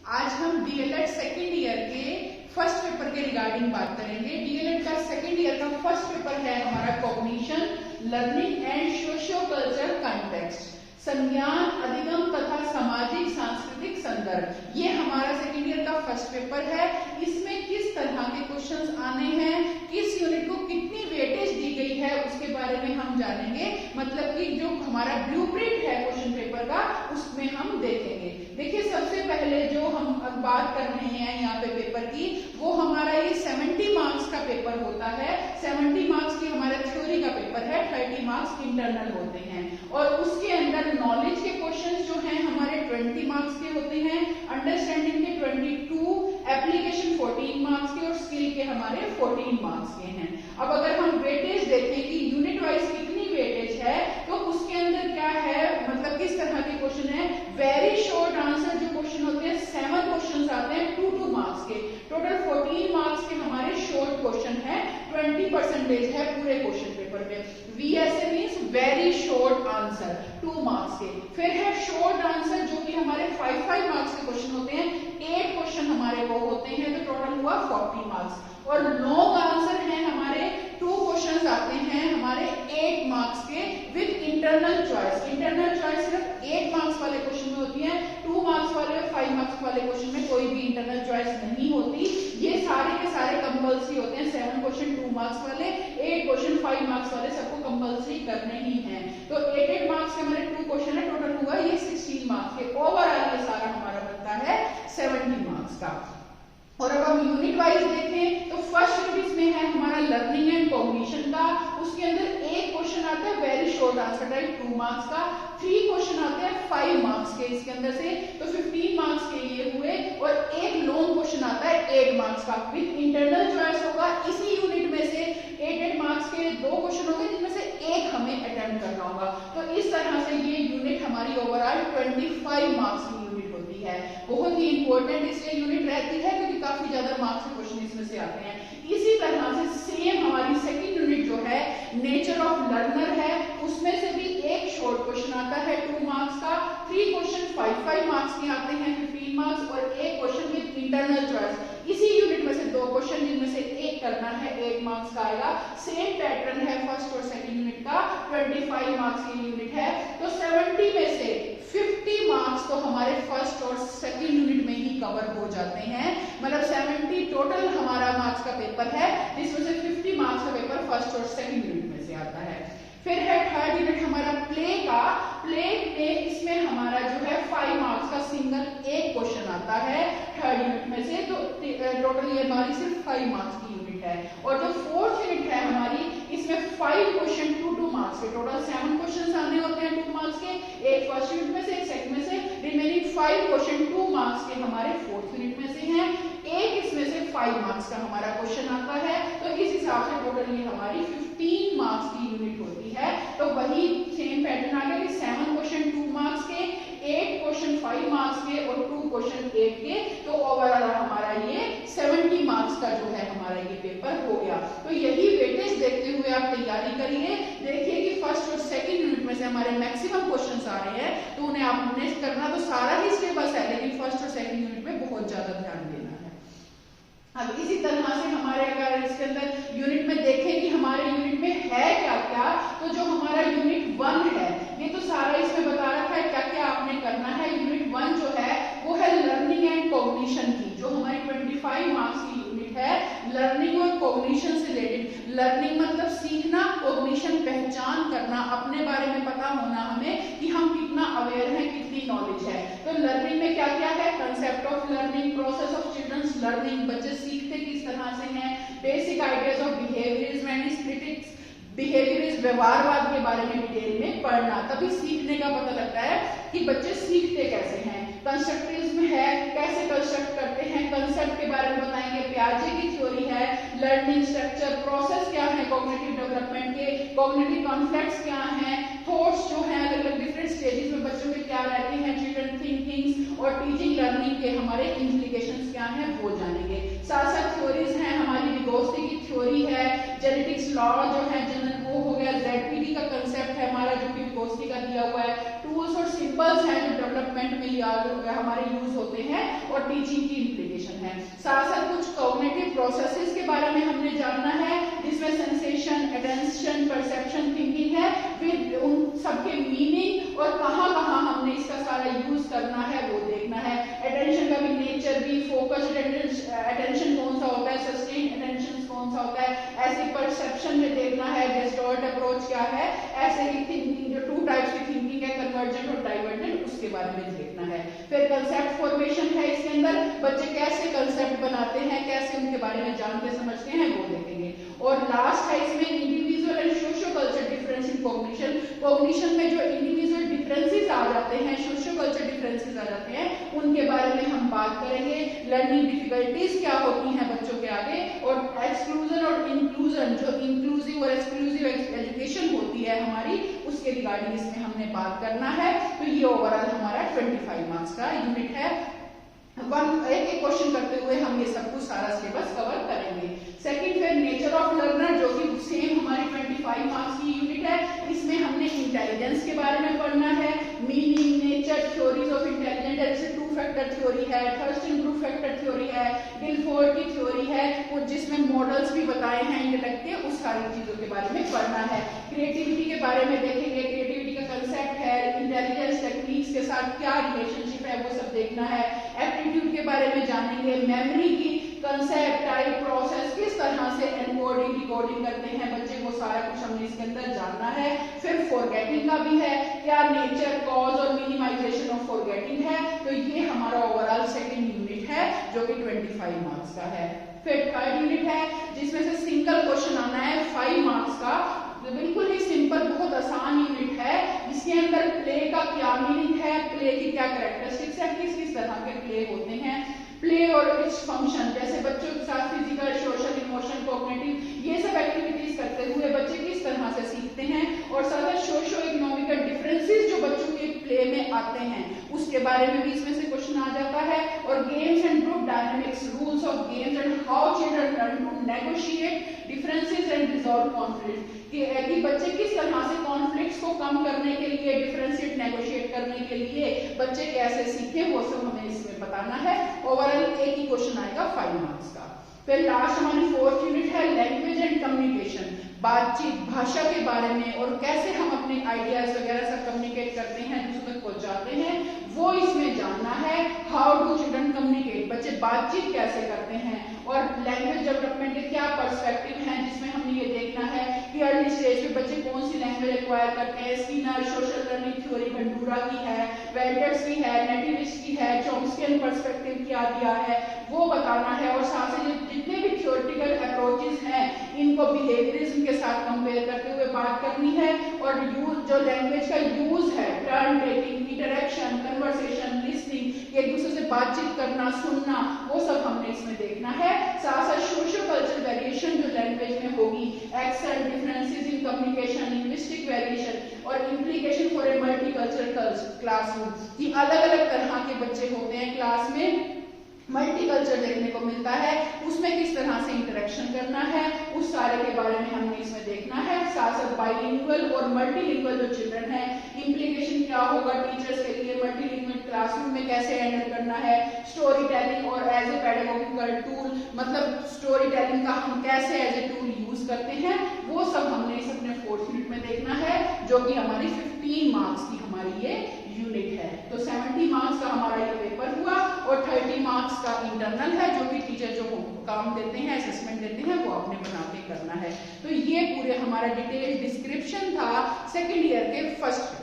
आज हम DElEd second year के फर्स्ट पेपर के रिगार्डिंग बात करेंगे। डीएलएड का सेकेंड ईयर का फर्स्ट पेपर है हमारा cognition, learning and socio culture context, संज्ञान, अधिगम तथा सामाजिक सांस्कृतिक संदर्भ। ये हमारा सेकेंड ईयर का फर्स्ट पेपर है। इसमें किस तरह के क्वेश्चंस आने हैं, किस यूनिट को कितनी वेटेज दी गई है, उसके बारे में हम जानेंगे। मतलब कि जो हमारा ब्लूप्रिंट है क्वेश्चन पेपर का, उसमें हम देखेंगे। देखिए, सबसे पहले जो हम बात कर रहे हैं यहाँ पे पेपर की, वो हमारा ये 70 मार्क्स का पेपर होता है। 70 मार्क्स की हमारा थ्योरी का पेपर है, 30 मार्क्स इंटरनल होते हैं। और उसके अंदर नॉलेज के क्वेश्चंस जो हैं हमारे 20 मार्क्स के होते हैं, अंडरस्टैंडिंग के 22, एप्लीकेशन 14 मार्क्स के और स्किल के हमारे 14 मार्क्स के हैं। अब अगर हम वेटेज देखें कि यूनिट वाइज कितनी वेटेज है, तो उसके अंदर क्या है, मतलब किस तरह के क्वेश्चन है। वेरी शॉर्ट आंसर जो क्वेश्चन होते हैं, 7 क्वेश्चन आते हैं 2 मार्क्स के। टोटल 14 मार्क्स के हमारे शॉर्ट क्वेश्चन है, 20% है पूरे क्वेश्चन पेपर में। VSA means very short answer 2 marks के। फिर है शॉर्ट आंसर जो कि हमारे 5 मार्क्स के क्वेश्चन होते हैं, 8 क्वेश्चन हमारे वो होते हैं, तो टोटल हुआ 40 मार्क्स। और लॉन्ग आंसर है हमारे 2 क्वेश्चन आते हैं हमारे 8 मार्क्स के with internal choice. Internal choice सिर्फ 8 मार्क्स वाले क्वेश्चन में होती है, 2 मार्क्स वाले और 5 मार्क्स वाले क्वेश्चन में कोई भी इंटरनल चॉइस नहीं होती। ये सारे के सारे कंपल्सरी होते हैं। 7 क्वेश्चन 2 मार्क्स वाले, 8 क्वेश्चन 5 मार्क्स वाले, सबको कंपल्सरी करने ही हैं। तो 8 मार्क्स के हमारे 2 क्वेश्चन है, टोटल हुआ ये 16 मार्क्स के। ओवरऑल ये सारा हमारा बनता है 70 मार्क्स का। और अब हम यूनिट वाइज देखें तो फर्स्ट यूनिट इसमें है हमारा लर्निंग एंड कॉग्निशन का। उसके अंदर एक क्वेश्चन आता है very short answer type 2 marks का, 3 क्वेश्चन आते हैं 5 मार्क्स के इसके अंदर से, तो 15 मार्क्स के लिए हुए। और एक लॉन्ग क्वेश्चन आता है 8 मार्क्स का विद इंटरनल चॉइस होगा। इसी यूनिट में से 8 मार्क्स के 2 क्वेश्चन होंगे, जिनमें से एक हमें अटेम्प्ट करना होगा। तो इस तरह से ये यूनिट हमारी ओवरऑल 25 मार्क्स की यूनिट होती है। बहुत ही इंपॉर्टेंट इसलिए यूनिट रहती है क्योंकि काफी ज्यादा मार्क्स के क्वेश्चन इसमें से आते हैं। इसी तरह से सेम हमारी सेकंड यूनिट जो है नेचर ऑफ लर्नर है, उसमें से भी एक शॉर्ट क्वेश्चन आता है 2 मार्क्स का, 3 क्वेश्चन 5 मार्क्स के आते हैं 15 मार्क्स, और एक क्वेश्चन विद इंटरनल चॉइस। इसी यूनिट में से 2 क्वेश्चन, जिनमें से एक करना है 8 मार्क्स का आएगा। सेम पैटर्न है फर्स्ट और सेकंड यूनिट का, 25 मार्क्स की यूनिट है। तो 70 में से 50 मार्क्स तो हमारे फर्स्ट और सेकंड यूनिट में ही कवर हो जाते हैं। मतलब 70 टोटल हमारा मार्क्स का पेपर है, जिसमें से 50 मार्क्स का पेपर फर्स्ट और सेकंड यूनिट में से आता है। फिर है थर्ड यूनिट हमारा प्ले का। प्ले में इसमें हमारा जो है 5 मार्क्स का सिंगल एक क्वेश्चन आता है थर्ड यूनिट में से, तो टोटल ये हमारी सिर्फ 5 मार्क्स की यूनिट है। और जो फोर्थ यूनिट है हमारी, इसमें 5 क्वेश्चन 2 मार्क्स के, टोटल 7 क्वेश्चन आने होते हैं 2 मार्क्स के, एक फर्स्ट यूनिट में से, एक सेकंड में से, रिमेनिंग 5 क्वेश्चन 2 मार्क्स के हमारे फोर्थ यूनिट में से हैं। एक इसमें से 5 मार्क्स का हमारा क्वेश्चन आता है। तो इस हिसाब से टोटल ये हमारी 15 मार्क्स की यूनिट होती है। तो वही सेम पैटर्न आ गया कि 7 क्वेश्चन 2 मार्क्स के, 8 क्वेश्चन 5 मार्क्स के और 2 क्वेश्चन 8 के। तो ओवरऑल हमारा ये 70 मार्क्स का जो है हमारा ये पेपर हो गया। तो यही वेटेज देखते हुए आप तैयारी करिए। देखिए कि फर्स्ट और सेकंड यूनिट में से हमारे मैक्सिमम क्वेश्चंस आ रहे हैं, तो उन्हें आपने करना तो सारा ही सिलेबस है, लेकिन फर्स्ट और सेकंड यूनिट में बहुत ज्यादा ध्यान देना है। अब इसी तरह से हमारे अगर इसके अंदर यूनिट में देखें कि हमारे यूनिट में है क्या क्या, तो जो हमारा यूनिट 1 है, ये तो सारा इसमें बता रखा है क्या क्या आपने करना है। यूनिट 1 जो है वो है लर्निंग एंड कॉग्निशन की, जो हमारी 25 मार्क्स की यूनिट है। लर्निंग और कॉग्निशन से रिलेटेड, लर्निंग मतलब सीखना, कॉग्निशन पहचान करना, अपने बारे में पता होना हमें कि हम कितना अवेयर हैं, कितनी नॉलेज है। तो लर्निंग में क्या क्या है, concept of learning, process of children's learning, बच्चे सीखते किस तरह से हैं, basic ideas of behaviourism and critics, behaviourism व्यवहारवाद के बारे में डिटेल में पढ़ना, तभी सीखने का पता लगता है कि बच्चे सीखते कैसे हैं। कंस्ट्रक्टिविज्म है, कैसे कंस्ट्रक्ट करते हैं, कंसेप्ट के बारे में बताएंगे। पियाजे की थ्योरी है, लर्निंग स्ट्रक्चर, प्रोसेस क्या है कॉग्निटिव डेवलपमेंट के, कॉग्निटिव कॉन्फ्लिक्ट्स क्या हैं, थॉट्स जो हैं अलग अलग डिफरेंट स्टेजेस में बच्चों के क्या रहते हैं, चिल्ड्रन थिंकिंग्स और टीचिंग लर्निंग के हमारे इम्प्लीकेशंस क्या हैं वो जानेंगे। साथ साथ थ्योरीज हैं हमारी, विगोस्की की थ्योरी है, जेनेटिक्स लॉ जो है जनरल वो हो गया, ZPD का कंसेप्ट है हमारा जो कि विगोस्की का दिया हुआ है, टूल्स और सिंबल्स हैं जो डेवलपमेंट में हमारे यूज होते हैं। और टीचिंग की इम्प्लीकेशन है। साथ साथ कुछ कॉग्निटिव प्रोसेसेस के बारे में हमने जानना है, जिसमें सेंसेशन, अटेंशन, परसेप्शन, थिंकिंग है, फिर उन सबके मीनिंग और कहाँ कहाँ हमने इसका सारा यूज करना है वो देखना है। अटेंशन का भी नेचर भी, फोकस्ड अटेंशन कौन सा होता है, सस्टेन्ड अटेंशन कौन सा होता है, ऐसे परसेप्शन में देखना है, डिस्टॉर्ट अप्रोच क्या है, ऐसे ही थिंकिंग जो 2 टाइप्स की थिंकिंग है, कन्वर्जेंट और डाइवर्जेंट, उसके बारे में देखना है। फिर कंसेप्ट फॉर्मेशन है, इसके अंदर बच्चे कैसे कंसेप्ट बनाते हैं, कैसे उनके बारे में जानते समझते हैं वो देखेंगे। और लास्ट है इसमें individual and socio culture difference in cognition. Cognition में जो इंडिविजुअल डिफरेंसेस आ जाते हैं, सोशियो कल्चर डिफरेंसेस आ जाते हैं, उनके बारे में हम बात करेंगे। लर्निंग डिफिकल्टीज क्या होती हैं बच्चों के आगे, और एक्सक्लूजन और इंक्लूजन, जो इंक्लूसिव और एक्सक्लूसिव एजुकेशन होती है हमारी, उसके रिगार्डिंग इसमें हमने बात करना है। तो ये ओवरऑल हमारा 25 मार्क्स का यूनिट है। एक एक क्वेश्चन करते हुए हम ये सब कुछ सारा सिलेबस कवर करेंगे। सेकंड फिर नेचर ऑफ लर्नर, जो कि सेम हमारी 25 मार्क्स की यूनिट है। इसमें हमने इंटेलिजेंस के बारे में पढ़ना है, meaning, nature, theories of intelligence, जैसे 2 फैक्टर थ्योरी है, थर्स्टन ग्रुप फैक्टर थ्योरी है, गिलफोर्ड की थ्योरी है, और जिसमें मॉडल्स भी बताए हैं इंटेलेक्ट के, उस सारी चीजों के बारे में पढ़ना है। क्रिएटिविटी के बारे में देखेंगे, क्रिएटिविटी का कंसेप्ट है, इंटेलिजेंस टेक्निक्स के साथ क्या रिलेशनशिप है वो सब देखना है। एप्टीट्यूड के बारे में जानेंगे, मेमोरी की कंसेप्ट, टाइप, प्रोसेस, किस तरह से एनकोडिंग डिकोडिंग करते हैं बच्चे, वो सारा कुछ हमने इसके अंदर जानना है। फिर फॉरगेटिंग का भी है, क्या नेचर, कॉज और मिनिमाइजेशन ऑफ फॉरगेटिंग है। तो ये हमारा ओवरऑल सेकंड यूनिट है जो कि 25 मार्क्स का है। फिर थर्ड यूनिट है जिसमें से सिंगल क्वेश्चन आना है 5 मार्क्स का, बिल्कुल ही सिंपल, बहुत आसान यूनिट है, जिसके अंदर प्ले का क्या मीनिंग है, प्ले की क्या कैरेक्टरिस्टिक्स है, किस किस तरह के प्ले होते हैं, प्ले और इट्स फंक्शन, जैसे बच्चों के साथ फिजिकल, सोशल, इमोशन, कॉग्निटिव, ये सब एक्टिविटीज करते हुए बच्चे किस तरह से सीखते हैं, और साथ सोशो इकोनॉमिकल डिफरेंसेस जो बच्चों के प्ले में आते हैं, उसके बारे में भी इसमें से क्वेश्चन आ जाता है। और games and group dynamics, rules of games and how children learn to negotiate differences and resolve conflict, कि बच्चे किस तरह से कॉन्फ्लिक्ट्स को कम करने के लिए, डिफरेंशिएट नेगोशिएट करने के लिए बच्चे कैसे सीखे, वो सब हमें इसमें बताना है। ओवरऑल एक ही क्वेश्चन आएगा 5 मार्क्स का। फिर लास्ट हमारी 4th यूनिट है लैंग्वेज एंड कम्युनिकेशन, बातचीत, भाषा के बारे में, और कैसे हम अपने आइडियाज वगैरह सब कम्युनिकेट करते हैं, दूसरों तक पहुंचाते हैं, वो इसमें जानना है। हाउ डू चिल्ड्रन कम्युनिकेट, बच्चे बातचीत कैसे करते हैं, और लैंग्वेज डेवलपमेंट के क्या पर्सपेक्टिव हैं, जिसमें हमने ये देखना है कि अर्ली स्टेज पे बच्चे कौन सी लैंग्वेज एक्वायर करते हैं। Skinner social learning theory Bandura की है, वेल्डर्स की है, नेटिविस्ट की है, चॉम्स्कियन पर्सपेक्टिव क्या दिया है वो बताना है। और साथ ही जितने भी थ्योरेटिकल अप्रोचेस हैं इनको बिहेवियरिज्म के साथ कंपेयर करते हुए बात करनी है। और यूज जो लैंग्वेज का यूज है, turn taking, interaction, conversation, listening, एक दूसरे से बातचीत करना, सुनना, वो सब हमने इसमें देखना है। साथ साथ सोशल कल्चर वेरिएशन जो लैंग्वेज में होगी, accent, differences in communication, linguistic variation और implication for a multicultural classroom, कि अलग अलग तरह के बच्चे होते हैं क्लास में, मल्टीकल्चर देखने को मिलता है, उसमें किस तरह से इंटरेक्शन करना है, उस सारे के बारे में हमने इसमें देखना है। साथ साथ बाइलिंगुअल और मल्टीलिंगुअल जो चिल्ड्रन है, इम्प्लीकेशन क्या होगा टीचर्स के लिए, मल्टीलिंगुअल क्लासरूम में कैसे हैंडल करना है, स्टोरी टेलिंग और एज ए पेडागोगिकल टूल, मतलब स्टोरी टेलिंग का हम कैसे एज ए टूल यूज करते हैं, वो सब हमने इस अपने 4th यूनिट में देखना है, जो कि हमारी 15 मार्क्स की हमारी ये यूनिट है। तो 70 मार्क्स का हमारा ये पेपर हुआ, और 30 मार्क्स का इंटरनल है, जो कि टीचर जो काम देते हैं, असेसमेंट देते हैं, वो आपने बना के करना है। तो ये पूरे हमारा डिटेल डिस्क्रिप्शन था सेकेंड ईयर के फर्स्ट